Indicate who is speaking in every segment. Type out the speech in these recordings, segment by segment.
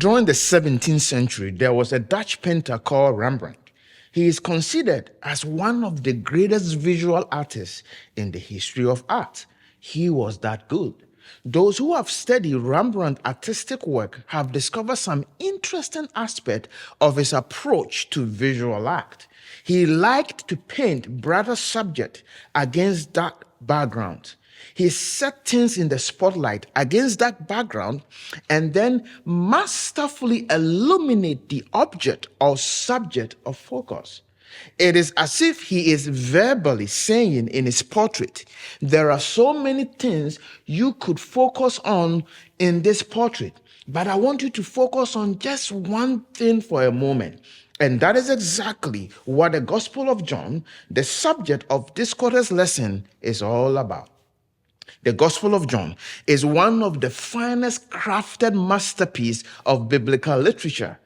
Speaker 1: During the 17th century, there was a Dutch painter called Rembrandt. He is considered as one of the greatest visual artists in the history of art. He was that good. Those who have studied Rembrandt's artistic work have discovered some interesting aspect of his approach to visual art. He liked to paint brighter subject against dark background. He set things in the spotlight against that background and then masterfully illuminate the object or subject of focus. It is as if he is verbally saying in his portrait, there are so many things you could focus on in this portrait, but I want you to focus on just one thing for a moment. And that is exactly what the Gospel of John, the subject of this quarter's lesson, is all about. The Gospel of John is one of the finest crafted masterpieces of biblical literature.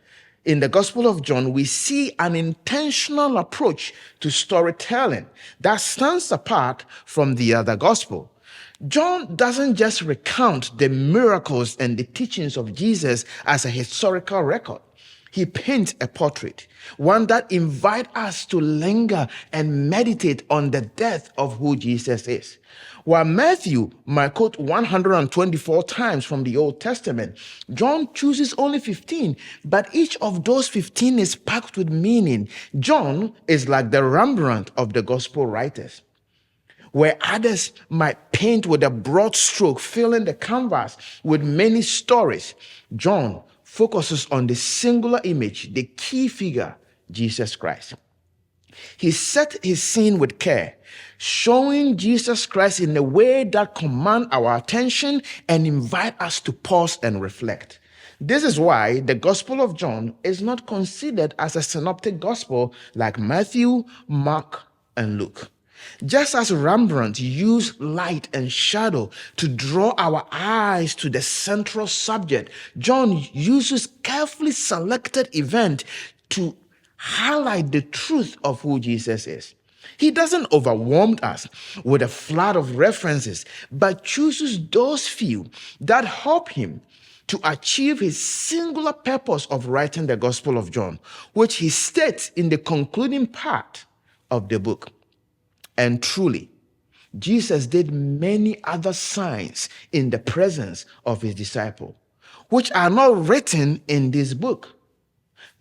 Speaker 1: In the Gospel of John, we see an intentional approach to storytelling that stands apart from the other gospel. John doesn't just recount the miracles and the teachings of Jesus as a historical record. He paints a portrait, one that invites us to linger and meditate on the depth of who Jesus is. While Matthew might quote 124 times from the Old Testament, John chooses only 15, but each of those 15 is packed with meaning. John is like the Rembrandt of the gospel writers. Where others might paint with a broad stroke, filling the canvas with many stories, John focuses on the singular image, the key figure, Jesus Christ. He set his scene with care, showing Jesus Christ in a way that commands our attention and invite us to pause and reflect. This is why the Gospel of John is not considered as a synoptic gospel like Matthew, Mark, and Luke. Just as Rembrandt used light and shadow to draw our eyes to the central subject, John uses carefully selected events to highlight the truth of who Jesus is. He doesn't overwhelm us with a flood of references, but chooses those few that help him to achieve his singular purpose of writing the Gospel of John, which he states in the concluding part of the book. And truly, Jesus did many other signs in the presence of his disciples, which are not written in this book.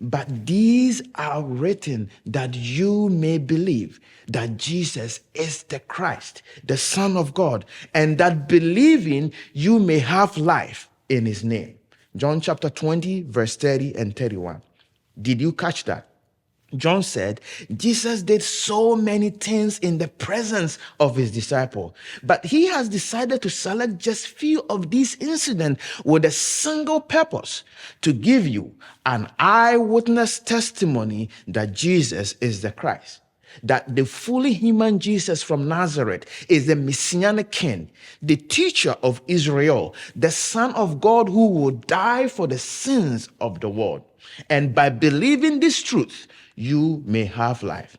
Speaker 1: But these are written that you may believe that Jesus is the Christ, the Son of God, and that believing you may have life in his name. John chapter 20, verse 30 and 31. Did you catch that? John said, Jesus did so many things in the presence of his disciple, but he has decided to select just few of these incidents with a single purpose, to give you an eyewitness testimony that Jesus is the Christ, that the fully human Jesus from Nazareth is the Messianic King, the teacher of Israel, the Son of God who will die for the sins of the world. And by believing this truth, you may have life.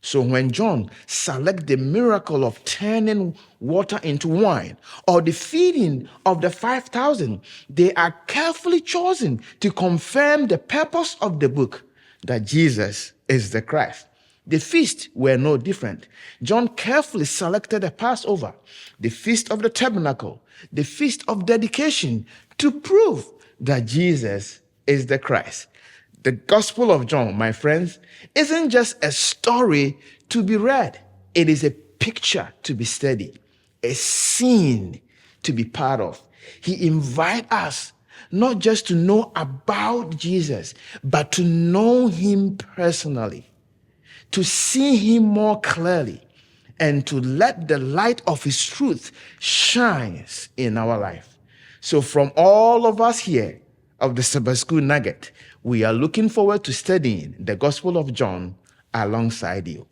Speaker 1: So when John selects the miracle of turning water into wine or the feeding of the 5,000, they are carefully chosen to confirm the purpose of the book, that Jesus is the Christ. The feasts were no different. John carefully selected the Passover, the Feast of the Tabernacle, the Feast of Dedication, to prove that Jesus is the Christ. The Gospel of John, my friends, isn't just a story to be read. It is a picture to be studied, a scene to be part of. He invites us not just to know about Jesus, but to know him personally, to see him more clearly, and to let the light of his truth shine in our life. So from all of us here of the Sabbath School Nugget, we are looking forward to studying the Gospel of John alongside you.